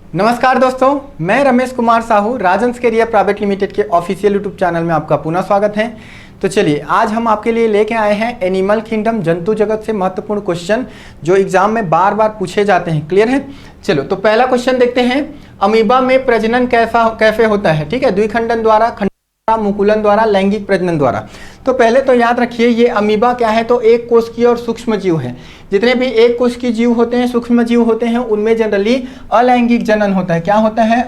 नमस्कार दोस्तों, मैं Ramesh Kumar Sahu Rajans career private limited के ऑफिशियल यूट्यूब चैनल में आपका पुनः स्वागत है। तो चलिए आज हम आपके लिए लेके आए हैं एनिमल किंगडम जंतु जगत से महत्वपूर्ण क्वेश्चन जो एग्जाम में बार बार पूछे जाते हैं। क्लियर है? चलो तो पहला क्वेश्चन देखते हैं। अमीबा में प्रजनन कैसे होता है? ठीक है, द्विखंडन द्वारा, मुकुलन द्वारा, लैंगिक प्रजनन द्वारा। तो पहले तो याद रखिए ये अमीबा क्या है, तो एक कोश की और सूक्ष्म जीव है। जितने भी एक कोश की जीव होते हैं, सूक्ष्म जीव होते हैं, उनमें जनरली अलैंगिक जनन होता है। क्या होता है?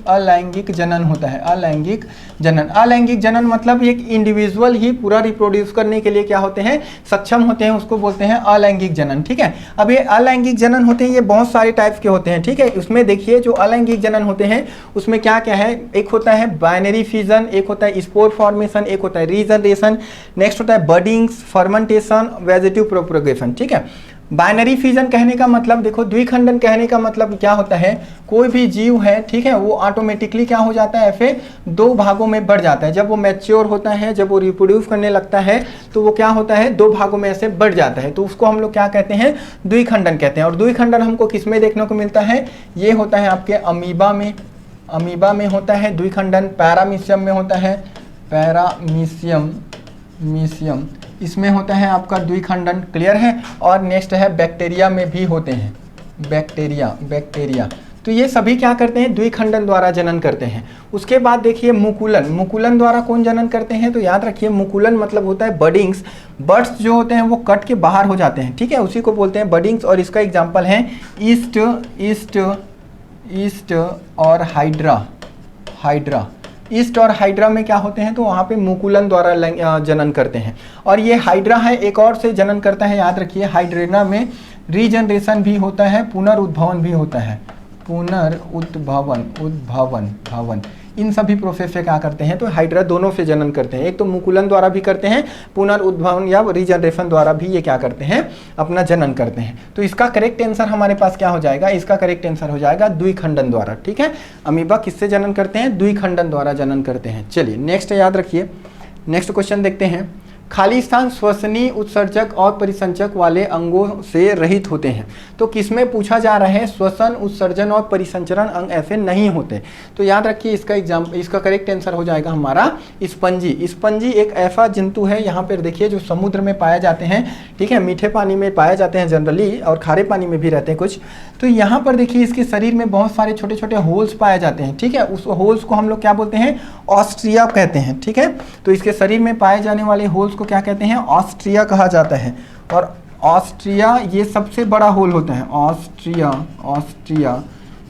अलैंगिक जनन होता है। अलैंगिक जनन मतलब एक इंडिविजुअल ही पूरा रिप्रोड्यूस करने के लिए क्या होते हैं, सक्षम होते हैं, उसको बोलते हैं अलैंगिक जनन। ठीक है, अब ये अलैंगिक जनन होते हैं, ये बहुत सारे टाइप्स के होते हैं। ठीक है, उसमें देखिए जो अलैंगिक जनन होते हैं उसमें क्या क्या है, एक होता है बाइनरी फिजन, एक होता है स्पोर फॉर्मेशन, एक होता है रीजनरेशन, नेक्स्ट होता है बडिंग्स, फर्मेंटेशन, वेजिटेटिव प्रोपगेशन। ठीक है, बाइनरी फिजन कहने का मतलब देखो, द्विखंडन कहने का मतलब क्या होता है, कोई भी जीव है, ठीक है, वो ऑटोमेटिकली क्या हो जाता है, ऐसे दो भागों में बढ़ जाता है। जब वो मैच्योर होता है, जब वो रिप्रोड्यूस करने लगता है तो वो क्या होता है, दो भागों में ऐसे बढ़ जाता है। तो उसको हम लोग क्या कहते हैं, द्विखंडन कहते हैं। और द्विखंडन हमको किस में देखने को मिलता है, ये होता है आपके अमीबा में होता है द्विखंडन। पैरामीशियम में होता है, पैरामीशियम इसमें होता है आपका द्विखंडन। क्लियर है? और नेक्स्ट है बैक्टीरिया में भी होते हैं, बैक्टीरिया। तो ये सभी क्या करते हैं, द्विखंडन द्वारा जनन करते हैं। उसके बाद देखिए मुकुलन द्वारा कौन जनन करते हैं, तो याद रखिए मुकुलन मतलब होता है बडिंग्स। बर्ड्स जो होते हैं वो कट के बाहर हो जाते हैं। ठीक है, उसी को बोलते हैं बडिंग्स। और इसका एग्जाम्पल है ईस्ट और हाइड्रा। ईस्ट और हाइड्रा में क्या होते हैं, तो वहाँ पे मुकुलन द्वारा जनन करते हैं। और ये हाइड्रा है, एक और से जनन करता है। याद रखिए हाइड्रेना में रीजनरेशन भी होता है, पुनरुद्भवन भी होता है, उद्भवन। इन सभी प्रोसेस से क्या करते हैं, तो हाइड्रा दोनों से जनन करते हैं। एक तो मुकुलन द्वारा भी करते हैं, पुनरुद्भवन या रीजनरेशन द्वारा भी ये क्या करते हैं, अपना जनन करते हैं। तो इसका करेक्ट आंसर हमारे पास क्या हो जाएगा, इसका करेक्ट आंसर हो जाएगा द्विखंडन द्वारा। ठीक है, अमीबा किससे जनन करते हैं, द्विखंडन द्वारा जनन करते हैं। चलिए नेक्स्ट याद रखिए, नेक्स्ट क्वेश्चन देखते हैं। खाली स्थान श्वसनीय उत्सर्जक और परिसंचक वाले अंगों से रहित होते हैं। तो किसमें पूछा जा रहा है, श्वसन, उत्सर्जन और परिसंचरण अंग ऐसे नहीं होते। तो याद रखिए इसका करेक्ट आंसर हो जाएगा हमारा स्पंजी एक ऐसा जंतु है, यहाँ पर देखिए जो समुद्र में पाए जाते हैं। ठीक है, मीठे पानी में पाए जाते हैं जनरली, और खारे पानी में भी रहते हैं कुछ। तो यहाँ पर देखिए इसके शरीर में बहुत सारे छोटे छोटे होल्स पाए जाते हैं। ठीक है, उस होल्स को हम लोग क्या बोलते हैं, ऑस्ट्रिया कहते हैं। ठीक है, तो इसके शरीर में पाए जाने वाले होल्स को क्या कहते हैं, ऑस्ट्रिया कहा जाता है। और ऑस्ट्रिया ये सबसे बड़ा होल होता है, ऑस्ट्रिया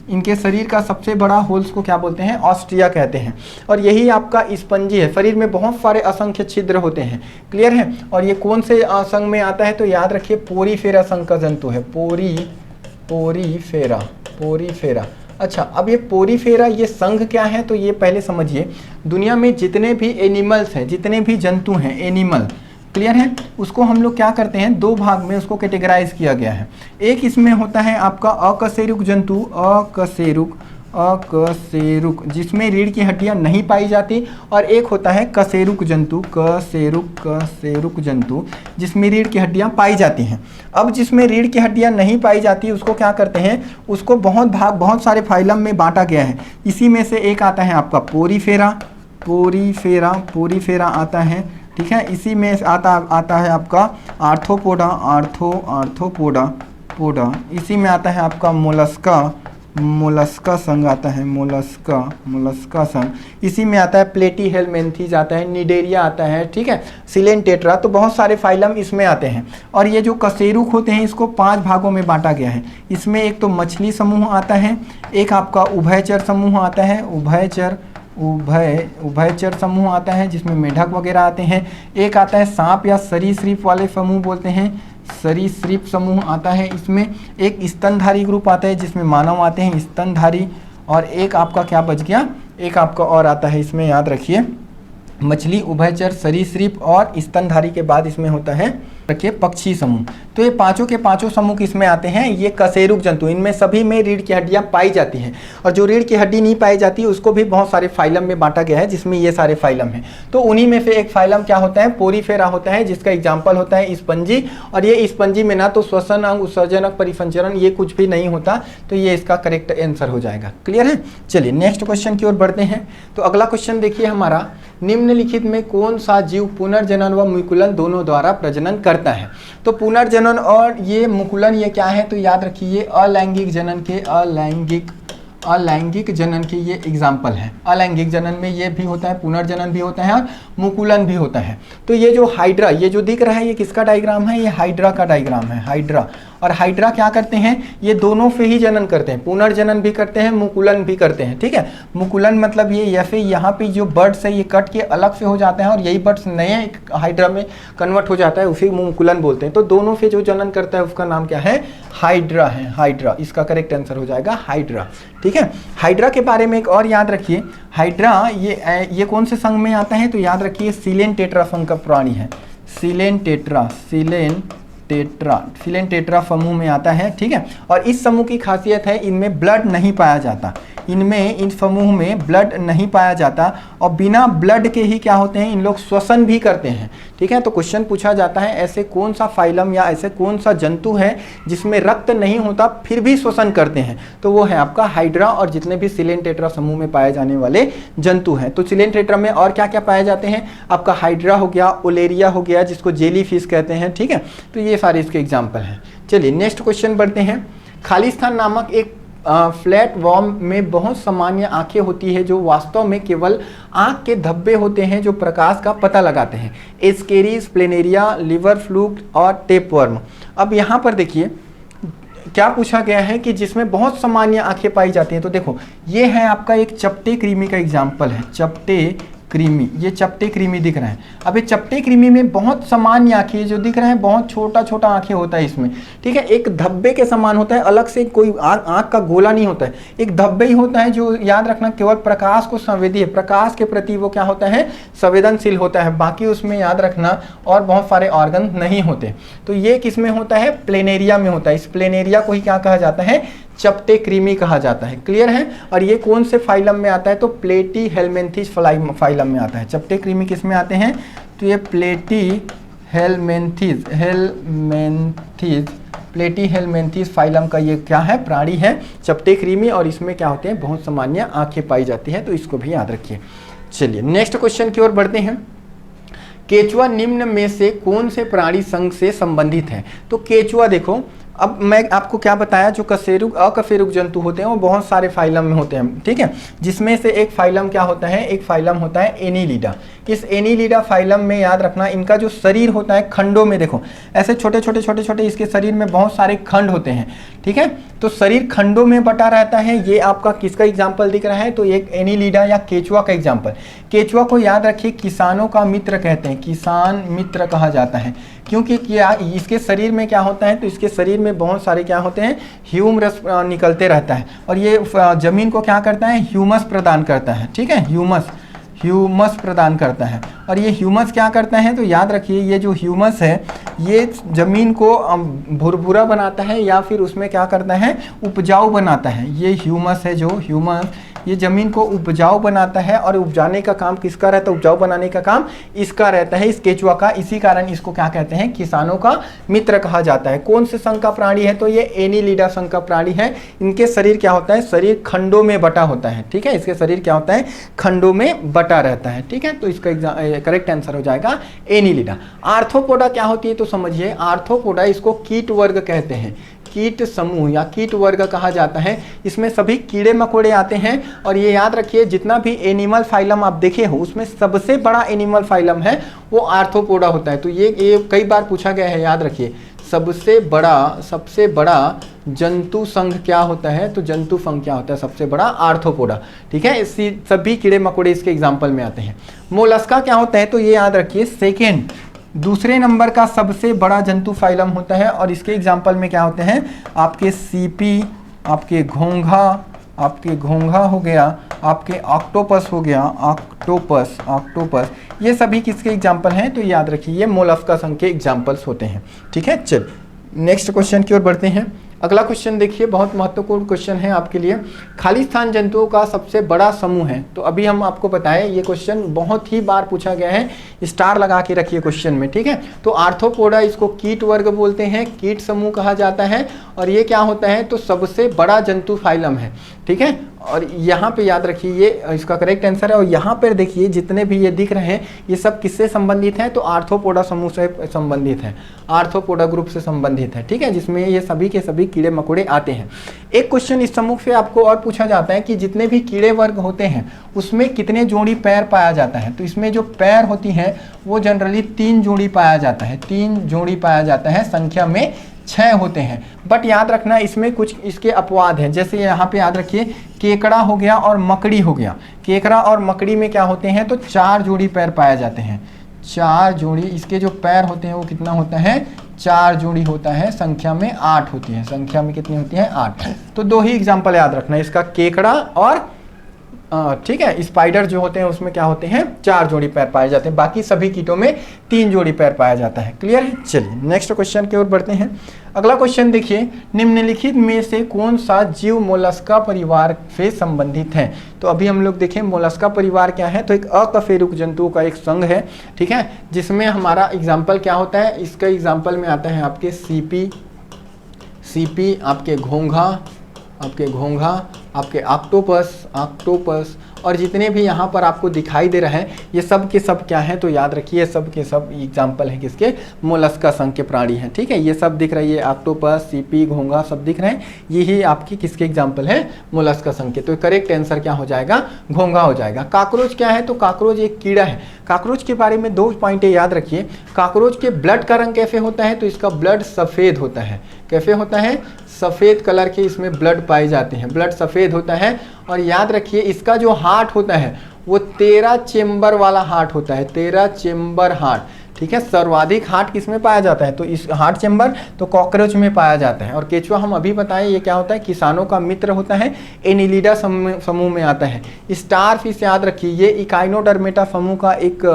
इनके शरीर का सबसे बड़ा होल्स को क्या बोलते हैं, ऑस्ट्रिया कहते हैं। और यही आपका स्पंजी है, शरीर में बहुत सारे असंख्य छिद्र होते हैं। क्लियर है? और ये कौन से संघ में आता है, तो याद रखिए पोरीफेरा संघ का जंतु है, पोरीफेरा। अच्छा, अब ये पोरीफेरा ये संघ क्या है, तो ये पहले समझिए। दुनिया में जितने भी एनिमल्स हैं, जितने भी जंतु हैं, एनिमल, क्लियर है, उसको हम लोग क्या करते हैं, दो भाग में उसको कैटेगराइज किया गया है। एक इसमें होता है आपका अकशेरुक जंतु, अकशेरुक जिसमें रीढ़ की हड्डियां नहीं पाई जाती। और एक होता है कशेरुक जंतु जिसमें रीढ़ की हड्डियां पाई जाती हैं। अब जिसमें रीढ़ की हड्डियां नहीं पाई जाती उसको क्या करते हैं, उसको बहुत सारे फाइलम में बांटा गया है। इसी में से एक आता है आपका पोरीफेरा आता है। ठीक है, इसी में आता है आपका आर्थ्रोपोडा। इसी में आता है आपका मोलस्का संघ आता है, मोलस्का संघ। इसी में आता है प्लेटीहेलमिन्थेस आता है, निडेरिया आता है। ठीक है, सिलेंटेट्रा। तो बहुत सारे फाइलम इसमें आते हैं। और ये जो कशेरुक होते हैं इसको 5 भागों में बांटा गया है। इसमें एक तो मछली समूह आता है, एक आपका उभयचर समूह आता है, उभयचर समूह आता है जिसमें मेढक वगैरह आते हैं। एक आता है सांप या सरीसृप वाले समूह बोलते हैं, सरीसृप समूह आता है। इसमें एक स्तनधारी ग्रुप आता है जिसमें मानव आते हैं, स्तनधारी। और एक आपका क्या बच गया, एक आपका और आता है इसमें, याद रखिए, मछली, उभयचर, सरीसृप और स्तनधारी के बाद इसमें होता है रखिए पक्षी समूह। तो ये पांचों के पांचों समूह किसमें आते हैं, ये कशेरुक जंतु, इनमें सभी में रीढ़ की हड्डियां पाई जाती हैं। और जो रीढ़ की हड्डी नहीं पाई जाती उसको भी बहुत सारे फाइलम में बांटा गया है, जिसमें ये सारे फाइलम हैं। तो उन्हीं में से एक फाइलम क्या होता है, पोरीफेरा होता है, जिसका एग्जाम्पल होता है स्पंजी। और ये स्पंजी में ना तो श्वसन अंग, उत्सर्जन अंग, परिसंचरण ये कुछ भी नहीं होता, तो ये इसका करेक्ट आंसर हो जाएगा। क्लियर है। चलिए नेक्स्ट क्वेश्चन की ओर बढ़ते हैं। तो अगला क्वेश्चन देखिए हमारा, निम्नलिखित में कौन सा जीव पुनर्जनन व मुकुलन दोनों द्वारा प्रजनन करता है। तो पुनर्जनन और ये मुकुलन ये क्या है, तो याद रखिए अलैंगिक जनन के अलैंगिक जनन के ये एग्जाम्पल है। अलैंगिक जनन में ये भी होता है, पुनर्जनन भी होता है और मुकुलन भी होता है। तो ये जो हाइड्रा, ये जो दिख रहा है ये किसका डायग्राम है, ये हाइड्रा का डायग्राम है, हाइड्रा। और हाइड्रा क्या करते हैं, ये दोनों से ही जनन करते हैं, पुनर्जनन भी करते हैं, मुकुलन भी करते हैं। ठीक है, मुकुलन मतलब ये या फिर यहाँ पे जो बर्ड्स है ये कट के अलग से हो जाते हैं और यही बर्ड्स नए हाइड्रा में कन्वर्ट हो जाता है, उसी मुकुलन बोलते हैं। तो दोनों से जो जनन करता है उसका नाम क्या है, हाइड्रा है, हाइड्रा। इसका करेक्ट आंसर हो जाएगा हाइड्रा। ठीक है, हाइड्रा के बारे में एक और याद रखिए, हाइड्रा ये कौन से संघ में आता है, तो याद रखिए सीलेन टेट्रा संघ का प्राणी है। सीलेन टेट्रा समूह में आता है। ठीक है, और इस समूह की खासियत है इनमें ब्लड नहीं पाया जाता, इन समूह में ब्लड नहीं पाया जाता और बिना ब्लड के ही क्या होते हैं, इन लोग श्वसन भी करते हैं। ठीक है, तो क्वेश्चन पूछा जाता है ऐसे कौन सा फाइलम या ऐसे कौन सा जंतु है जिसमें रक्त नहीं होता फिर भी श्वसन करते हैं, तो वो है आपका हाइड्रा और जितने भी सीलेन टेट्रा समूह में पाए जाने वाले जंतु हैं। तो सीलेन टेट्रा में और क्या क्या पाए जाते हैं, आपका हाइड्रा हो गया, ओलेरिया हो गया जिसको जेली फिश कहते हैं। ठीक है, तो ये सारे इसके एग्जाम्पल हैं। चलिए नेक्स्ट क्वेश्चन बढ़ते हैं। खालिस्तान नामक एक फ्लैट वॉर्म में बहुत सामान्य आंखें होती है जो वास्तव में केवल आंख के धब्बे होते हैं जो प्रकाश का पता लगाते हैं। एस्केरीज, प्लेनेरिया, लिवर फ्लूक और टेपवर्म। अब यहाँ पर देखिए क्या पूछा गया है कि जिसमें बहुत सामान्य आंखें पाई जाती हैं। तो देखो ये है आपका एक चपटे कृमि का एग्जाम्पल है, चपटे कृमि, ये चपटे कृमि दिख रहे हैं। अब ये चपटे कृमि में बहुत सामान्य आंखें जो दिख रहे हैं, बहुत छोटा छोटा आंखें होता है इसमें। ठीक है, एक धब्बे के समान होता है, अलग से कोई आंख का गोला नहीं होता है, एक धब्बे ही होता है जो याद रखना केवल प्रकाश को संवेदी है, प्रकाश के प्रति वो क्या होता है, संवेदनशील होता है। बाकी उसमें याद रखना और बहुत सारे ऑर्गन नहीं होते। तो ये किस में होता है, प्लेनेरिया में होता है। इस प्लेनेरिया को ही क्या कहा जाता है, चपटे कृमि कहा जाता है। क्लियर है। और ये कौन से फाइलम में आता है, तो प्लेटी हेलमेंथिस फाइलम में आता है। चपटे कृमि किस में आते हैं, तो ये प्लेटी हेलमेंथिस फाइलम का ये क्या है, प्राणी है, चपटे कृमि। और इसमें क्या होते हैं, बहुत सामान्य आंखें पाई जाती है, तो इसको भी याद रखिए। चलिए नेक्स्ट क्वेश्चन की ओर बढ़ते हैं। केचुआ निम्न में से कौन से प्राणी संघ से संबंधित है। तो केचुआ देखो, अब मैं आपको क्या बताया, जो कशेरुक अकशेरुक जंतु होते हैं वो बहुत सारे फाइलम में होते हैं। ठीक है, जिसमें से एक फाइलम क्या होता है, एक फाइलम होता है एनीलिडा। इस एनीलिडा फाइलम में याद रखना इनका जो शरीर होता है खंडों में, देखो ऐसे छोटे छोटे इसके शरीर में बहुत सारे खंड होते हैं। ठीक है, तो शरीर खंडों में बटा रहता है। ये आपका किसका एग्जाम्पल दिख रहा है, तो एक एनीलिडा या केचुआ का एग्जाम्पल। केचुआ को याद रखिए किसानों का मित्र कहते हैं, किसान मित्र कहा जाता है। क्योंकि क्या इसके शरीर में क्या होता है, तो इसके शरीर में बहुत सारे क्या होते हैं, ह्यूमरस निकलते रहता है और ये जमीन को क्या करता है, ह्यूमस प्रदान करता है। ठीक है, ह्यूमस प्रदान करता है। और ये ह्यूमस क्या करता है, तो याद रखिए ये जो ह्यूमस है ये जमीन को भुरभुरा बनाता है या फिर उसमें क्या करता है, उपजाऊ बनाता है। ये ह्यूमस है, जो ह्यूमस ये जमीन को उपजाऊ बनाता है और उपजाने का काम किसका रहता है, उपजाऊ बनाने का काम इसका रहता है, इस केचुआ का। इसी कारण इसको क्या कहते हैं, किसानों का मित्र कहा जाता है। कौन से संघ का प्राणी है, तो ये एनीलिडा संघ का प्राणी है। इनके शरीर क्या होता है, शरीर खंडों में बटा होता है। ठीक है, इसके शरीर क्या होता है, खंडों में बटा रहता है। ठीक है, तो इसका करेक्ट आंसर हो जाएगा एनीलिडा। आर्थ्रोपोडा क्या होती है, तो समझिए आर्थ्रोपोडा इसको कीट वर्ग कहते हैं, कीट समूह या कीट वर्ग कहा जाता है। इसमें सभी कीड़े मकोड़े आते हैं। और ये याद रखिए जितना भी एनिमल फाइलम आप देखे हो उसमें सबसे बड़ा एनिमल फाइलम है वो आर्थ्रोपोडा होता है। तो ये कई बार पूछा गया है, याद रखिए सबसे बड़ा जंतु संघ क्या होता है, तो जंतु संघ क्या होता है, सबसे बड़ा आर्थ्रोपोडा। ठीक है, इसी सभी कीड़े मकोड़े इसके एग्जाम्पल में आते हैं। मोलस्का क्या होता है, तो ये याद रखिए दूसरे नंबर का सबसे बड़ा जंतु फाइलम होता है। और इसके एग्जाम्पल में क्या होते हैं, आपके सीपी, आपके घोंघा हो गया आपके ऑक्टोपस हो गया, ऑक्टोपस ये सभी किसके एग्जाम्पल हैं? तो याद रखिए ये मोलस्का संघ के एग्जाम्पल्स होते हैं। ठीक है, चल नेक्स्ट क्वेश्चन की ओर बढ़ते हैं। अगला क्वेश्चन देखिए, बहुत महत्वपूर्ण क्वेश्चन है आपके लिए। खाली स्थान जंतुओं का सबसे बड़ा समूह है। तो अभी हम आपको बताएं, ये क्वेश्चन बहुत ही बार पूछा गया है, स्टार लगा के रखिए क्वेश्चन में। ठीक है, तो आर्थ्रोपोडा इसको कीट वर्ग बोलते हैं, कीट समूह कहा जाता है। और ये क्या होता है? तो सबसे बड़ा जंतु फाइलम है। ठीक है, और यहाँ पे याद रखिए ये इसका करेक्ट आंसर है। और यहाँ पर देखिए जितने भी ये दिख रहे हैं ये सब किससे संबंधित हैं? तो आर्थ्रोपोडा समूह से संबंधित है, आर्थ्रोपोडा ग्रुप से संबंधित है। ठीक है, जिसमें ये सभी के सभी कीड़े मकोड़े आते हैं। एक क्वेश्चन इस समूह से आपको और पूछा जाता है कि जितने भी कीड़े वर्ग होते हैं उसमें कितने जोड़ी पैर पाया जाता है? तो इसमें जो पैर होती हैं वो जनरली 3 जोड़ी पाया जाता है, 3 जोड़ी पाया जाता है, संख्या में 6 होते हैं। बट याद रखना इसमें कुछ इसके अपवाद हैं, जैसे यहाँ पे याद रखिए केकड़ा हो गया और मकड़ी हो गया। केकड़ा और मकड़ी में क्या होते हैं? तो 4 जोड़ी पैर पाए जाते हैं, 4 जोड़ी। इसके जो पैर होते हैं वो कितना होता है? 4 जोड़ी होता है, संख्या में 8 होती है। संख्या में कितनी होती है? 8। तो 2 ही एग्जाम्पल याद रखना, इसका केकड़ा और ठीक है स्पाइडर जो होते हैं उसमें क्या होते हैं? 4 जोड़ी पैर पाए जाते हैं। बाकी सभी कीटों में 3 जोड़ी पैर पाया जाता है। क्लियर है? चलिए नेक्स्ट क्वेश्चन की ओर बढ़ते हैं। अगला क्वेश्चन देखिए, निम्नलिखित में से कौन सा जीव मोलस्का परिवार से संबंधित है? तो अभी हम लोग देखें मोलस्का परिवार क्या है। तो एक अकशेरुक जंतुओं का एक संघ है। ठीक है, जिसमें हमारा एग्जाम्पल क्या होता है? इसका एग्जाम्पल में आता है आपके सीपी, आपके घोंघा, आपके ऑक्टोपस और जितने भी यहाँ पर आपको दिखाई दे रहे हैं ये सब के सब क्या है? तो याद रखिए सब के सब एग्जाम्पल है किसके? मोलस्का संघ के प्राणी हैं। ठीक है, ये सब दिख रहा है, ये ऑक्टोपस, सीपी, घोंघा सब दिख रहे हैं, यही आपकी किसके एग्जाम्पल है? मोलस्का संघ के। तो करेक्ट आंसर क्या हो जाएगा? घोंघा हो जाएगा। काकरोच क्या है? तो काकरोच एक कीड़ा है। काकरोच के बारे में 2 पॉइंट याद रखिए। काकरोच के ब्लड का रंग कैसे होता है? तो इसका ब्लड सफ़ेद होता है। कैसे होता है? सफ़ेद कलर के इसमें ब्लड पाए जाते हैं, ब्लड सफ़ेद होता है। और याद रखिए इसका जो हार्ट होता है वो 13 चेम्बर वाला हार्ट होता है, 13 चेम्बर हार्ट। ठीक है, सर्वाधिक हार्ट किसमें पाया जाता है? तो इस हार्ट चेम्बर तो कॉकरोच में पाया जाता है। और केचुआ हम अभी बताएं ये क्या होता है? किसानों का मित्र होता है, एनिलिडा समूह में आता है। स्टार फिश याद रखिए ये इकाइनोडर्मेटा समूह का एक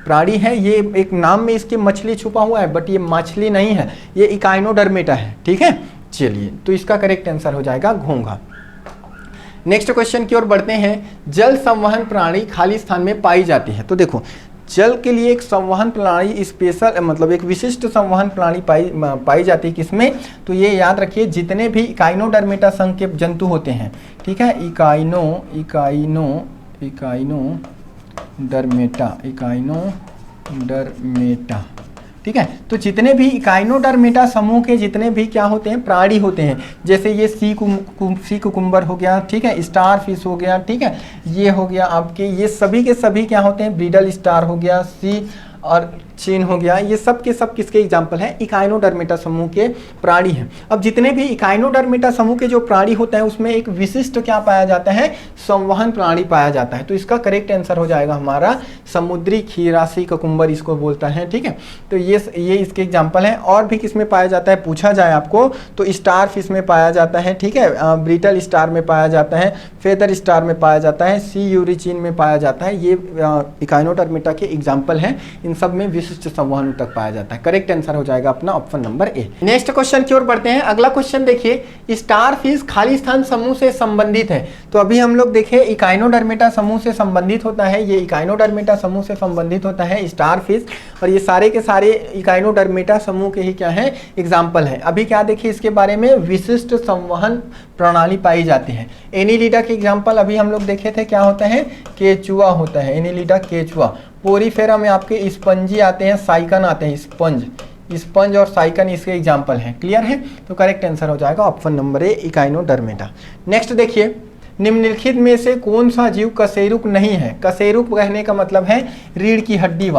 प्राणी है। ये एक नाम में इसके मछली छुपा हुआ है, बट ये मछली नहीं है, ये इकाइनोडर्मेटा है। ठीक है, चलिए तो इसका करेक्ट आंसर हो जाएगा घोंघा। नेक्स्ट क्वेश्चन की ओर बढ़ते हैं। जल संवहन प्राणी खाली स्थान में पाई जाती है। तो देखो जल के लिए एक संवहन प्रणाली स्पेशल मतलब एक विशिष्ट संवहन प्रणाली पाई जाती है किसमें? तो ये याद रखिए जितने भी इकाइनोडर्मेटा संघ के जंतु होते हैं। ठीक है, इकाइनोडर्मेटा। ठीक है, तो जितने भी इकाइनोडर्मेटा समूह के जितने भी क्या होते हैं? प्राणी होते हैं। जैसे ये सी कुकुम्बर हो गया, ठीक है, स्टार फिश हो गया, ठीक है, ये हो गया आपके, ये सभी के सभी क्या होते हैं? ब्रीडल स्टार हो गया, सी और चीन हो गया, ये सब के सब किसके एग्जाम्पल हैं? इकाइनोडर्मेटा समूह के प्राणी हैं। अब जितने भी इकाइनोडर्मेटा समूह के जो प्राणी होते हैं उसमें एक विशिष्ट क्या पाया जाता है? संवहन प्राणी पाया जाता है। तो इसका करेक्ट आंसर हो जाएगा हमारा समुद्री खीरासी कुकुम्बर इसको बोलता है। ठीक है, तो ये इसके एग्जाम्पल हैं। और भी किस में पाया जाता है पूछा जाए आपको तो स्टार फिश में पाया जाता है। ठीक है, ब्रिटल स्टार में पाया जाता है, फेदर स्टार में पाया जाता है, सी यूरिचीन में पाया जाता है। ये इकाइनोडर्मेटा के एग्जाम्पल हैं, इन सब में विशिष्ट संवहन तक पाया जाता है। करेक्ट आंसर हो जाएगा अपना option number A. Next question की ओर बढ़ते हैं। अगला क्वेश्चन देखिए, स्टार फिश खाली स्थान समूह से संबंधित है। तो अभी हम लोग देखें इकाइनोडर्मेटा समूह से संबंधित होता है, ये इकाइनोडर्मेटा समूह से संबंधित होता है स्टार फिश। और ये सारे के सारे इकाइनोडर्मेटा समूह के ही क्या है? एग्जाम्पल है। अभी क्या देखिए इसके बारे में? विशिष्ट संवहन प्रणाली पाई जाती है। एनिलिडा के एग्जाम्पल अभी हम लोग देखे थे, क्या होता है? केचुआ होता है, एनिलिडा केचुआ। पोरीफेरा में आपके स्पंजी आते हैं, साइकन आते हैं, स्पंज और साइकन इसके एग्जाम्पल हैं। क्लियर है? तो करेक्ट आंसर हो जाएगा option number A Echinodermata. Next देखिए, निम्नलिखित में से कौन सा जीव कशेरुक नहीं है? कशेरुक कहने का मतलब है रीढ़ की हड्डी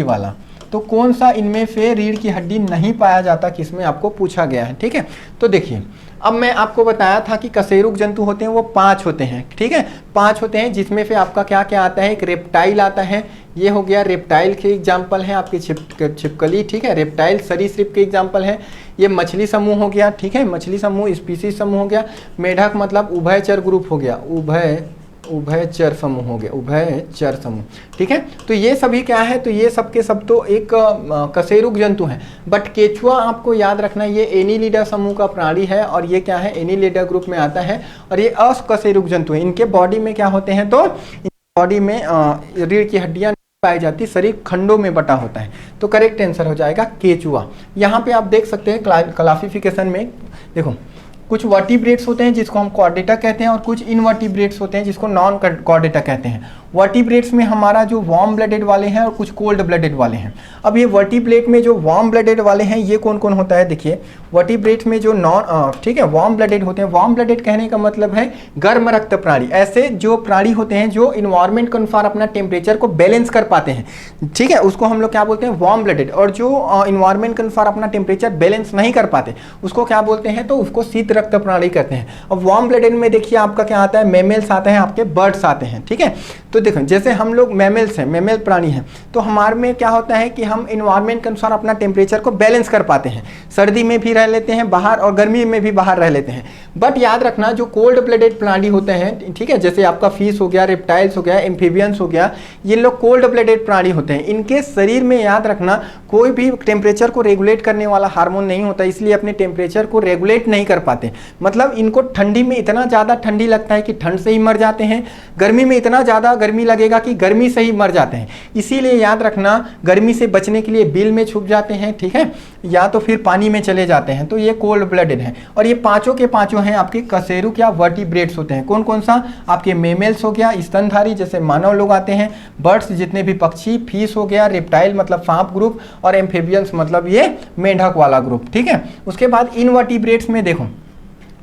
वाला। तो कौन सा इनमें से रीढ़ की हड्डी नहीं पाया जाता किसमें आपको पूछा गया है। ठीक है, तो देखिए अब मैं आपको बताया था कि कशेरुक जंतु होते हैं वो 5 होते हैं। ठीक है, 5 होते हैं, जिसमें से आपका क्या क्या आता है? एक रेप्टाइल आता है, ये हो गया रेप्टाइल के एग्जाम्पल हैं आपकी छिपकली। ठीक है, रेप्टाइल सरीसृप के एग्जाम्पल है। ये मछली समूह हो गया, ठीक है, मछली समूह, स्पीसीज समूह हो गया। मेढक मतलब उभयचर ग्रुप हो गया, उभयचर समूह हो गया, उभयचर समूह, ठीक है। तो ये सभी क्या है, तो ये सब के सब तो एक कशेरुक जंतु हैं। बट केचुआ आपको याद रखना ये एनीलिडा समूह का प्राणी है और ये क्या है, एनीलिडा ग्रुप में आता है और ये अकशेरुक जंतु है। इनके बॉडी में क्या होते हैं, तो बॉडी में रीढ़ की हड्डियां पाई जाती, शरीर खंडों में बटा होता है। तो करेक्ट आंसर हो जाएगा केचुआ। यहाँ पे आप देख सकते हैं क्लासिफिकेशन में, देखो कुछ वर्टिब्रेट्स होते हैं जिसको हम कॉर्डेटा कहते हैं और कुछ इनवर्टिब्रेट्स होते हैं जिसको नॉन कॉर्डेटा कहते हैं। वर्टिब्रेट्स में हमारा जो वार्म ब्लडेड वाले हैं और कुछ कोल्ड ब्लडेड वाले हैं। अब ये वर्टिब्रेट में जो वार्म ब्लडेड वाले हैं ये कौन कौन होता है, देखिए वर्टिब्रेट्स में जो ठीक है वार्म ब्लडेड होते हैं। वार्म ब्लडेड कहने का मतलब है गर्म रक्त प्राणी, ऐसे जो प्राणी होते हैं जो इन्वायरमेंट के अनुसार अपना टेम्परेचर को बैलेंस कर पाते हैं, ठीक है, उसको हम लोग क्या बोलते हैं, वार्म ब्लडेड। और जो इन्वायरमेंट के अनुसार अपना टेम्परेचर बैलेंस नहीं कर पाते उसको क्या बोलते हैं, तो उसको शीत रक्त प्राणी कहते हैं। अब वार्म ब्लडेड में देखिए आपका क्या आता है, मैमल्स आते हैं, आपके बर्ड्स आते हैं, ठीक है। तो देखो जैसे हम लोग मैमल्स हैं, मैमल प्राणी हैं, तो हमारे में क्या होता है कि हम इन्वायरमेंट के अनुसार अपना टेम्परेचर को बैलेंस कर पाते हैं, सर्दी में भी रह लेते हैं बाहर और गर्मी में भी बाहर रह लेते हैं। बट याद रखना जो कोल्ड ब्लडेड प्राणी होते हैं, ठीक है, जैसे आपका फिश हो गया, रेप्टाइल्स हो गया, एम्फीबियंस हो गया, ये लोग कोल्ड ब्लडेड प्राणी होते हैं। इनके शरीर में याद रखना कोई भी टेम्परेचर को रेगुलेट करने वाला हार्मोन नहीं होता, इसलिए अपने टेम्परेचर को रेगुलेट नहीं कर पाते। मतलब इनको ठंडी में इतना ज़्यादा ठंडी लगता है कि ठंड से ही मर जाते हैं, गर्मी में इतना ज़्यादा गर्मी लगेगा कि गर्मी से ही मर जाते हैं। इसीलिए याद रखना गर्मी से बचने के लिए बिल में छुप जाते हैं, ठीक है, या तो फिर पानी में चले जाते हैं। तो ये कोल्ड ब्लडेड हैं और ये पांचों के पांचों हैं आपके कशेरुक या वर्टिब्रेट्स होते हैं। कौन कौन सा, आपके मेमल्स हो गया, स्तनधारी जैसे मानव लोग आते हैं, बर्ड्स जितने भी पक्षी, फिश हो गया, रेप्टाइल मतलब सांप ग्रुप और एम्फीबियंस मतलब ये मेंढक वाला ग्रुप, ठीक है। उसके बाद इनवर्टिब्रेट्स में देखो,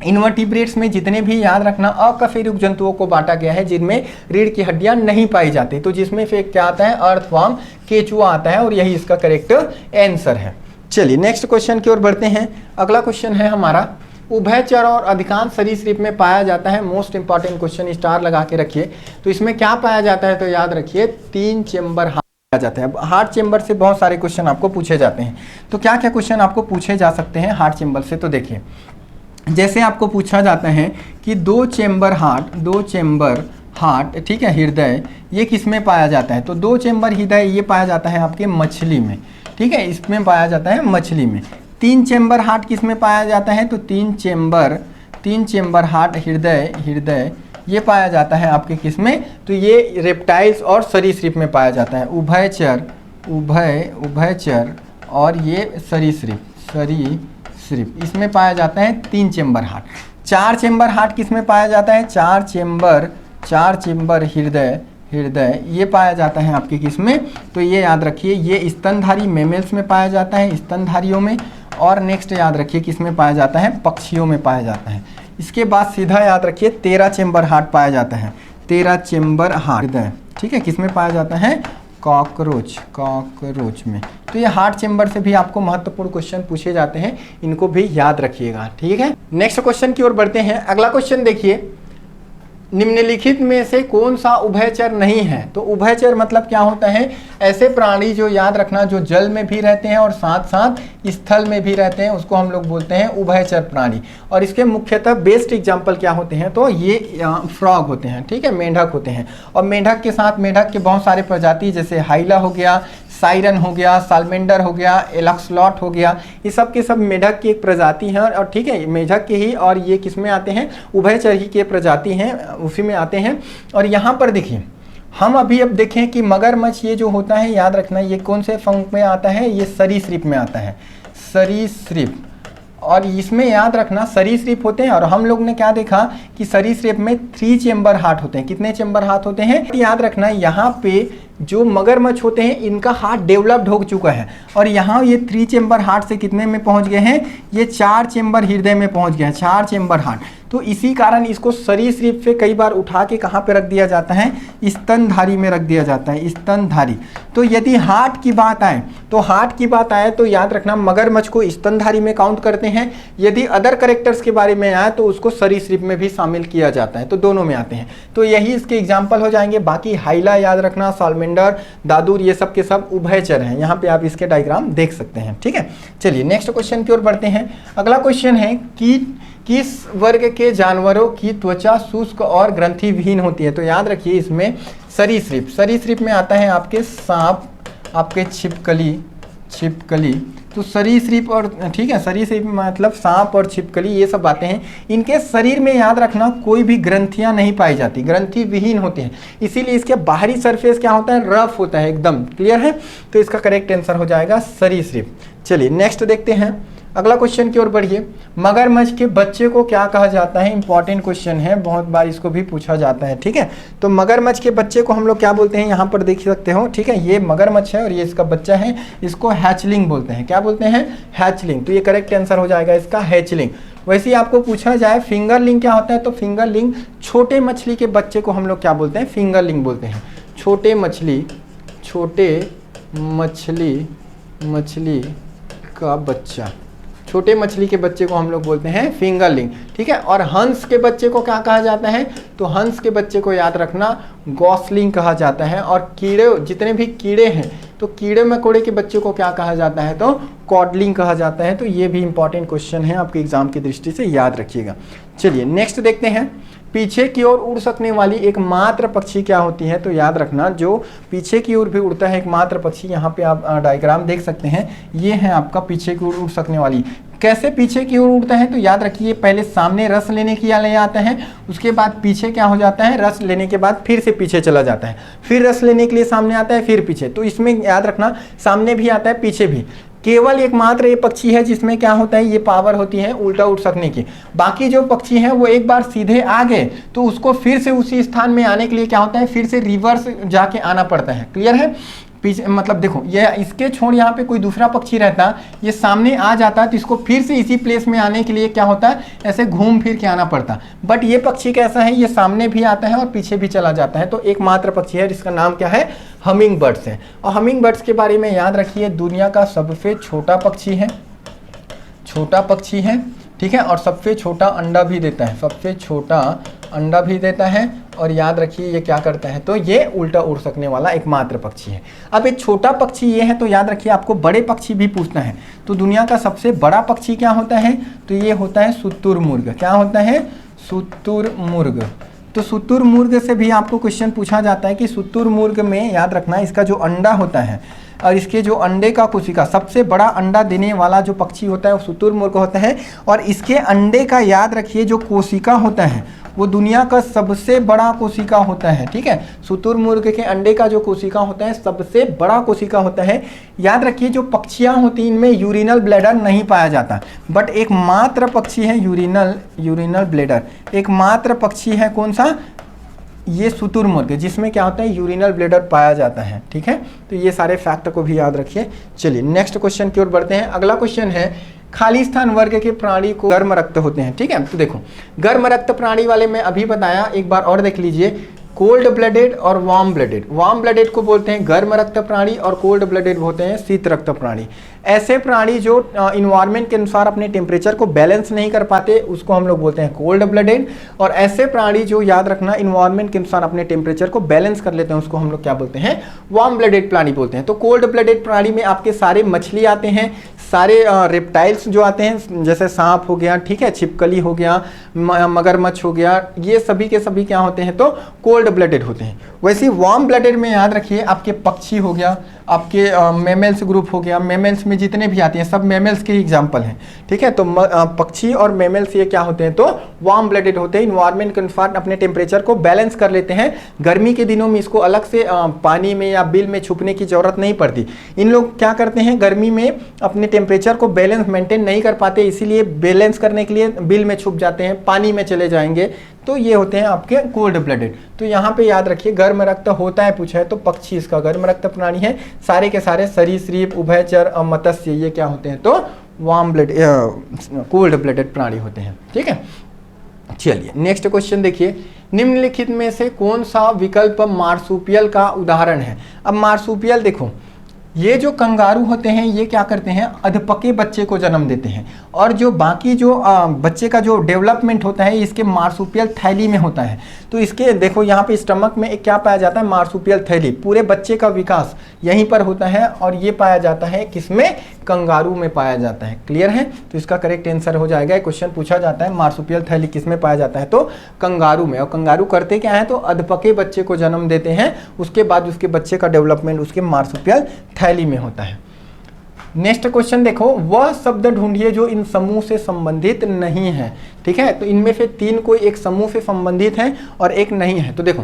इनवर्टिब्रेट्स में जितने भी याद रखना अकशेरुक जंतुओं को बांटा गया है जिनमें रीढ़ की हड्डियां नहीं पाई जाती। तो जिसमें फिर क्या आता है, अर्थवर्म, केचुआ आता है और यही इसका करेक्ट आंसर है। चलिए नेक्स्ट क्वेश्चन की ओर बढ़ते हैं। अगला क्वेश्चन है हमारा, उभयचर और अधिकांश सरीसृप में पाया जाता है। मोस्ट इंपॉर्टेंट क्वेश्चन, स्टार लगा के रखिए। तो इसमें क्या पाया जाता है, तो याद रखिए 3 चेम्बर हार्ट जाता है। हार्ट चेम्बर से बहुत सारे क्वेश्चन आपको पूछे जाते हैं। तो क्या क्या क्वेश्चन आपको पूछे जा सकते हैं हार्ट चेम्बर से, तो देखिए जैसे आपको पूछा जाता है कि 2 चेम्बर हार्ट, ठीक है, हृदय, ये किस में पाया जाता है, तो 2 चेम्बर हृदय ये पाया जाता है आपके मछली में, ठीक है, इसमें पाया जाता है मछली में। 3 चेम्बर हार्ट किस में पाया जाता है, तो 3 चेम्बर हार्ट हृदय ये पाया जाता है आपके किस में, तो ये रेप्टाइल्स और सरीसृप में पाया जाता है। उभयचर और ये सरीसृप इसमें पाया जाता है 3 चेम्बर हार्ट। 4 चेम्बर हार्ट किस में पाया जाता है, 4 चेम्बर हृदय ये पाया जाता है आपके किस में, तो ये याद रखिए ये स्तनधारी मेमल्स में पाया जाता है, स्तनधारियों में। और नेक्स्ट याद रखिए किस में पाया जाता है, पक्षियों में पाया जाता है। इसके बाद सीधा याद रखिए 13 चेम्बर हार्ट पाया जाता है, 13 चेम्बर हार्ट हृदय, ठीक है, किस में पाया जाता है, कॉकरोच में। तो ये हार्ट चेम्बर से भी आपको महत्वपूर्ण क्वेश्चन पूछे जाते हैं, इनको भी याद रखिएगा, ठीक है। नेक्स्ट क्वेश्चन की ओर बढ़ते हैं। अगला क्वेश्चन देखिए, निम्नलिखित में से कौन सा उभयचर नहीं है, तो उभयचर मतलब क्या होता है, ऐसे प्राणी जो याद रखना जो जल में भी रहते हैं और साथ साथ स्थल में भी रहते हैं, उसको हम लोग बोलते हैं उभयचर प्राणी। और इसके मुख्यतः बेस्ट एग्जाम्पल क्या होते हैं, तो ये फ्रॉग होते हैं, ठीक है, मेंढक होते हैं। और मेंढक के साथ मेंढक के बहुत सारे प्रजाति जैसे हाइला हो गया, साइरन हो गया, सालमेंडर हो गया, एलक्सलॉट हो गया, ये सब के सब मेढक की एक प्रजाति हैं और ठीक है मेढक के ही, और ये किस में आते हैं, उभयचर ही के प्रजाति हैं, उसी में आते हैं। और यहाँ पर देखिए हम अभी अब देखें कि मगरमच्छ ये जो होता है याद रखना ये कौन से फंक में आता है, ये सरीसृप में आता है, सरीसृप। और इसमें याद रखना सरीसृप होते हैं। और हम लोग ने क्या देखा कि सरीसृप में 3 चेम्बर हार्ट होते हैं। कितने चेम्बर हार्ट होते हैं, याद रखना यहाँ पे जो मगरमच्छ होते हैं इनका हार्ट डेवलप्ड हो चुका है और यहाँ ये 3 चेम्बर हार्ट से कितने में पहुँच गए हैं, ये 4 चेम्बर हृदय में पहुँच गए हैं, 4 चेम्बर हार्ट। तो इसी कारण इसको सरीसृप से कई बार उठा के कहाँ पे रख दिया जाता है, स्तनधारी में रख दिया जाता है, स्तनधारी। तो यदि हार्ट की बात आए तो याद रखना मगरमच्छ को स्तनधारी में काउंट करते हैं। यदि अदर करेक्टर्स के बारे में आए तो उसको सरीसृप में भी शामिल किया जाता है, तो दोनों में आते हैं। तो यही इसके एग्जाम्पल हो जाएंगे। बाकी हाइला याद रखना, सालमेंडर, दादुर, ये सब के सब उभयचर हैं। यहाँ पे आप इसके डायग्राम देख सकते हैं। ठीक है, चलिए नेक्स्ट क्वेश्चन की ओर बढ़ते हैं। अगला क्वेश्चन है कि किस वर्ग के जानवरों की त्वचा शुष्क और ग्रंथि विहीन होती है। तो याद रखिए इसमें सरीसृप में आता है आपके सांप, आपके छिपकली। तो सरीसृप और ठीक है, सरीसृप मतलब सांप और छिपकली, ये सब बातें हैं। इनके शरीर में याद रखना कोई भी ग्रंथियां नहीं पाई जाती, ग्रंथि विहीन होते हैं, इसीलिए इसके बाहरी सरफेस क्या होता है, रफ होता है एकदम। क्लियर है, तो इसका करेक्ट आंसर हो जाएगा सरीसृप। चलिए नेक्स्ट देखते हैं, अगला क्वेश्चन की ओर बढ़िए। मगरमच्छ के बच्चे को क्या कहा जाता है, इंपॉर्टेंट क्वेश्चन है, बहुत बार इसको भी पूछा जाता है। ठीक है, तो मगरमच्छ के बच्चे को हम लोग क्या बोलते हैं, यहाँ पर देख सकते हो। ठीक है, ये मगरमच्छ है और ये इसका बच्चा है, इसको हैचलिंग बोलते हैं। क्या बोलते हैं, हैचलिंग। तो ये करेक्ट आंसर हो जाएगा इसका हैचलिंग। वैसे ही आपको पूछा जाए फिंगरलिंग क्या होता है, तो फिंगरलिंग छोटे मछली के बच्चे को हम लोग क्या बोलते हैं, फिंगरलिंग बोलते हैं। छोटे मछली का बच्चा, छोटे मछली के बच्चे को हम लोग बोलते हैं फिंगरलिंग। ठीक है, और हंस के बच्चे को क्या कहा जाता है, तो हंस के बच्चे को याद रखना गॉसलिंग कहा जाता है। और कीड़े, जितने भी कीड़े हैं, तो कीड़े मकोड़े के बच्चे को क्या कहा जाता है, तो कॉडलिंग कहा जाता है। तो ये भी इंपॉर्टेंट क्वेश्चन है, आपके एग्जाम की दृष्टि से याद रखिएगा। चलिए नेक्स्ट देखते हैं, पीछे की ओर उड़ सकने वाली एकमात्र पक्षी क्या होती है। तो याद रखना जो पीछे की ओर भी उड़ता है एकमात्र पक्षी, यहाँ पे आप डायग्राम देख सकते हैं, ये है आपका पीछे की ओर उड़ सकने वाली। कैसे पीछे की ओर उड़ता है, तो याद रखिए पहले सामने रस लेने के लिए आता है, उसके बाद पीछे क्या हो जाता है, रस लेने के बाद फिर से पीछे चला जाता है, फिर रस लेने के लिए सामने आता है, फिर पीछे। तो इसमें याद रखना सामने भी आता है पीछे भी। केवल एकमात्र ये पक्षी है जिसमें क्या होता है, ये पावर होती है उल्टा उड़ सकने की। बाकी जो पक्षी हैं वो एक बार सीधे आ गए तो उसको फिर से उसी स्थान में आने के लिए क्या होता है, फिर से रिवर्स जाके आना पड़ता है। क्लियर है, पीछे मतलब देखो, ये इसके छोड़ यहाँ पे कोई दूसरा पक्षी रहता, ये सामने आ जाता है तो इसको फिर से इसी प्लेस में आने के लिए क्या होता है, ऐसे घूम फिर के आना पड़ता। बट ये पक्षी कैसा है, ये सामने भी आता है और पीछे भी चला जाता है। तो एकमात्र पक्षी है जिसका नाम क्या है, हमिंग बर्ड्स है। और हमिंग बर्ड्स के बारे में याद रखिए दुनिया का सबसे छोटा पक्षी है, छोटा पक्षी है। ठीक है, और सबसे छोटा अंडा भी देता है, सबसे छोटा अंडा भी देता है। और याद रखिए ये क्या करता है, तो ये उल्टा उड़ सकने वाला एकमात्र पक्षी है। अब एक छोटा पक्षी ये है, तो याद रखिए आपको बड़े पक्षी भी पूछना है। तो दुनिया का सबसे बड़ा पक्षी क्या होता है, तो ये होता है शुतुरमुर्ग। क्या होता है, शुतुरमुर्ग। तो शुतुरमुर्ग से भी आपको क्वेश्चन पूछा जाता है कि शुतुरमुर्ग में याद रखना इसका जो अंडा होता है और इसके जो अंडे का कोशिका, सबसे बड़ा अंडा देने वाला जो पक्षी होता है वो शुतुरमुर्ग होता है। और इसके अंडे का याद रखिए जो कोशिका होता है वो दुनिया का सबसे बड़ा कोशिका होता है। ठीक है, शुतुरमुर्ग के अंडे का जो कोशिका होता है सबसे बड़ा कोशिका होता है। याद रखिए जो पक्षियां होती हैं इनमें यूरिनल ब्लैडर नहीं पाया जाता, बट एकमात्र पक्षी है यूरिनल ब्लैडर। एकमात्र पक्षी है कौन सा, ये शुतुरमुर्ग, जिसमें क्या होता है यूरिनल ब्लैडर पाया जाता है। ठीक है, तो ये सारे फैक्ट को भी याद रखिए। चलिए नेक्स्ट क्वेश्चन की ओर बढ़ते हैं। अगला क्वेश्चन है खाली स्थान वर्ग के प्राणी को गर्म रक्त होते हैं। ठीक है, तो देखो गर्म रक्त प्राणी वाले में अभी बताया, एक बार और देख लीजिए, कोल्ड ब्लडेड और वार्म ब्लडेड। वार्म ब्लडेड को बोलते हैं गर्म रक्त प्राणी और कोल्ड ब्लडेड होते हैं शीत रक्त प्राणी। ऐसे प्राणी जो इन्वायरमेंट के अनुसार अपने टेम्परेचर को बैलेंस नहीं कर पाते उसको हम लोग बोलते हैं कोल्ड ब्लडेड। और ऐसे प्राणी जो याद रखना इन्वायरमेंट के अनुसार अपने टेम्परेचर को बैलेंस कर लेते हैं उसको हम लोग क्या बोलते हैं, वार्म ब्लडेड प्राणी बोलते हैं। तो कोल्ड ब्लडेड प्राणी में आपके सारे मछली आते हैं, सारे रेप्टाइल्स जो आते हैं, जैसे सांप हो गया, ठीक है, छिपकली हो गया, मगरमच्छ हो गया, ये सभी के सभी क्या होते हैं, तो कोल्ड ब्लडेड होते हैं। वैसे वार्म ब्लडेड में याद रखिए आपके पक्षी हो गया, आपके मेमल्स ग्रुप हो गया, मेमल्स में जितने भी आते हैं सब मेमल्स के एग्जाम्पल हैं। ठीक है, तो पक्षी और मेमल्स ये क्या होते हैं, तो वार्म ब्लडेड होते हैं, इन्वायरमेंट के अनुसार अपने टेम्परेचर को बैलेंस कर लेते हैं। गर्मी के दिनों में इसको अलग से पानी में या बिल में छुपने की जरूरत नहीं पड़ती। इन लोग क्या करते हैं, गर्मी में अपने टेम्परेचर को बैलेंस मेंटेन नहीं कर पाते, इसीलिए बैलेंस करने के लिए बिल में छुप जाते हैं, पानी में चले जाएंगे, तो ये होते हैं आपके कोल्ड ब्लडेड। तो यहाँ पे याद रखिए गर्म रक्त होता है पूछा है, तो पक्षी इसका गर्म रक्त प्राणी है। सारे के सारे सरीसृप, उभयचर, मत्स्य ये क्या होते हैं, तो वार्म ब्लड कोल्ड ब्लडेड प्राणी होते हैं। ठीक है, चलिए नेक्स्ट क्वेश्चन देखिए, निम्नलिखित में से कौन सा विकल्प मार्सुपियल का उदाहरण है। अब मार्सुपियल देखो, ये जो कंगारू होते हैं ये क्या करते हैं, अधपके बच्चे को जन्म देते हैं, और जो बाकी जो बच्चे का जो डेवलपमेंट होता है इसके मार्सुपियल थैली में होता है। तो इसके देखो यहाँ पे स्टमक में एक क्या पाया जाता है, मार्सुपियल थैली, पूरे बच्चे का विकास यहीं पर होता है, और ये पाया जाता है किसमें, कंगारू में पाया जाता है। क्लियर है, तो इसका करेक्ट आंसर हो जाएगा। क्वेश्चन पूछा जाता है मार्सुपियल थैली किस में पाया जाता है, तो कंगारू में। और कंगारू करते क्या है, तो अधपके बच्चे को जन्म देते हैं, उसके बाद उसके बच्चे का डेवलपमेंट उसके मार्सुपियल थैली में होता है। नेक्स्ट क्वेश्चन देखो, वह शब्द ढूंढिए जो इन समूह से संबंधित नहीं है। ठीक है, तो इनमें से 3 कोई एक समूह से संबंधित है और एक नहीं है। तो देखो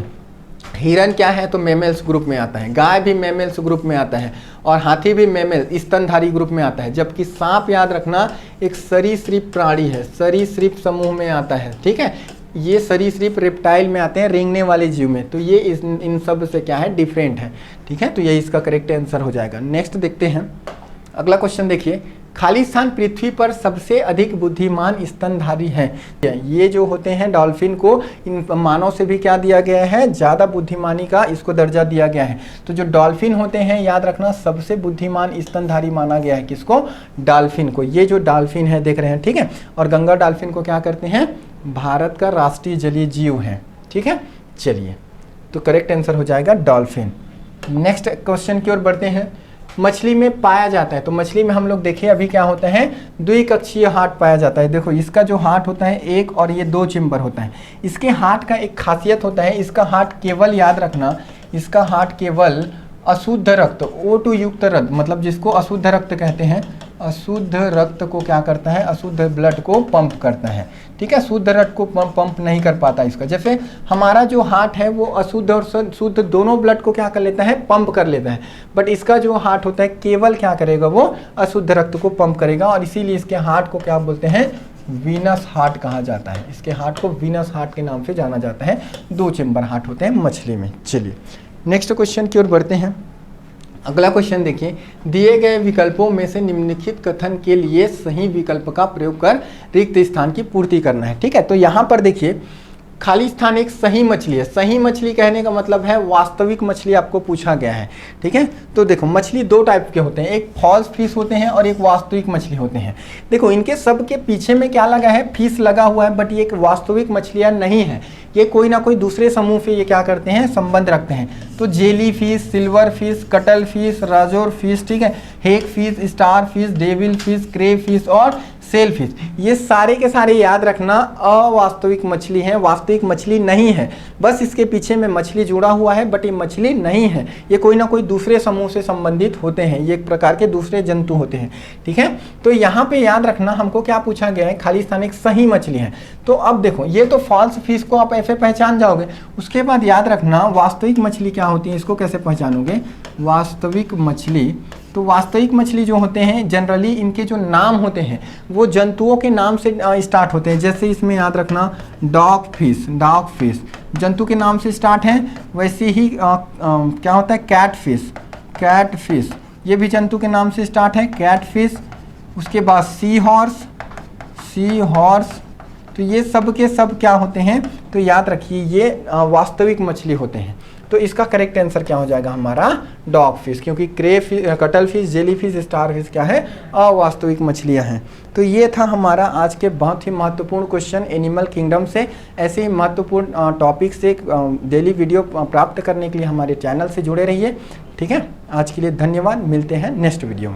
हिरन क्या है, तो मेमल्स ग्रुप में आता है, गाय भी मेमल्स ग्रुप में आता है, और हाथी भी मेमल स्तनधारी ग्रुप में आता है, जबकि सांप याद रखना एक सरीसृप प्राणी है, सरीसृप समूह में आता है। ठीक है, ये सरीसृप रेप्टाइल में आते हैं, रेंगने वाले जीव में, तो ये इन सब से क्या है, डिफरेंट है। ठीक है, तो ये इसका करेक्ट आंसर हो जाएगा। नेक्स्ट देखते हैं अगला क्वेश्चन देखिए, खाली स्थान पृथ्वी पर सबसे अधिक बुद्धिमान स्तनधारी है। ये जो होते हैं डॉल्फिन को इन मानव से भी क्या दिया गया है, ज़्यादा बुद्धिमानी का इसको दर्जा दिया गया है। तो जो डॉल्फिन होते हैं याद रखना सबसे बुद्धिमान स्तनधारी माना गया है, किसको, डॉल्फिन को। ये जो डॉल्फिन है देख रहे हैं, ठीक है, और गंगा डॉल्फिन को क्या करते हैं, भारत का राष्ट्रीय जलीय जीव है। ठीक है, चलिए तो करेक्ट आंसर हो जाएगा डॉल्फिन। नेक्स्ट क्वेश्चन की ओर बढ़ते हैं, मछली में पाया जाता है। तो मछली में हम लोग देखिए अभी क्या होता है, द्विकक्षीय हार्ट पाया जाता है। देखो इसका जो हार्ट होता है एक, और ये 2 चेम्बर होता है। इसके हार्ट का एक खासियत होता है, इसका हार्ट केवल याद रखना, इसका हार्ट केवल अशुद्ध रक्त, O2 युक्त रक्त, मतलब जिसको अशुद्ध रक्त कहते हैं, अशुद्ध रक्त को क्या करता है, अशुद्ध ब्लड को पंप करता है। ठीक है, शुद्ध रक्त को पंप नहीं कर पाता इसका। जैसे हमारा जो हार्ट है वो अशुद्ध और शुद्ध दोनों ब्लड को क्या कर लेता है, पंप कर लेता है, बट इसका जो हार्ट होता है केवल क्या करेगा, वो अशुद्ध रक्त को पंप करेगा, और इसीलिए इसके हार्ट को क्या बोलते हैं, वीनस हार्ट कहा जाता है। इसके हार्ट को वीनस हार्ट के नाम से जाना जाता है। 2 चेम्बर हार्ट होते हैं मछली में। चलिए नेक्स्ट क्वेश्चन की ओर बढ़ते हैं। अगला क्वेश्चन देखिए, दिए गए विकल्पों में से निम्नलिखित कथन के लिए सही विकल्प का प्रयोग कर रिक्त स्थान की पूर्ति करना है। ठीक है, तो यहाँ पर देखिए खाली स्थान एक सही मछली है। सही मछली कहने का मतलब है वास्तविक मछली आपको पूछा गया है। ठीक है, तो देखो मछली 2 टाइप के होते हैं, एक फॉल्स फिश होते हैं और एक वास्तविक मछली होते हैं। देखो इनके सब के पीछे में क्या लगा है, फिश लगा हुआ है, बट ये एक वास्तविक मछलियाँ नहीं है, ये कोई ना कोई दूसरे समूह से ये क्या करते हैं, संबंध रखते हैं। तो jelly fish, silver fish, cuttle fish, razor fish, ठीक है, hake fish, star fish, devil fish, cray fish और सेल फिश, ये सारे के सारे याद रखना अवास्तविक मछली हैं, वास्तविक मछली नहीं है। बस इसके पीछे में मछली जुड़ा हुआ है, बट ये मछली नहीं है, ये कोई ना कोई दूसरे समूह से संबंधित होते हैं, ये एक प्रकार के दूसरे जंतु होते हैं। ठीक है, तो यहाँ पे याद रखना हमको क्या पूछा गया है, खाली स्थान एक सही मछली है। तो अब देखो ये तो फॉल्स फिश को आप ऐसे पहचान जाओगे, उसके बाद याद रखना वास्तविक मछली क्या होती है, इसको कैसे पहचानोगे, वास्तविक मछली। तो वास्तविक मछली जो होते हैं जनरली इनके जो नाम होते हैं वो जंतुओं के नाम से स्टार्ट होते हैं। जैसे इसमें याद रखना डॉग फिश जंतु के नाम से स्टार्ट है, वैसे ही क्या होता है कैट फिश, ये भी जंतु के नाम से स्टार्ट है, कैट फिश। उसके बाद सी हॉर्स, तो ये सब के सब क्या होते हैं, तो याद रखिए ये वास्तविक मछली होते हैं। तो इसका करेक्ट आंसर क्या हो जाएगा हमारा, डॉग फिश, क्योंकि cray fish, cuttle fish, jelly fish, star fish क्या है, अवास्तविक मछलियां हैं। तो ये था हमारा आज के बहुत ही महत्वपूर्ण क्वेश्चन एनिमल किंगडम से। ऐसे ही महत्वपूर्ण टॉपिक से डेली वीडियो प्राप्त करने के लिए हमारे चैनल से जुड़े रहिए। ठीक है, आज के लिए धन्यवाद, मिलते हैं नेक्स्ट वीडियो में।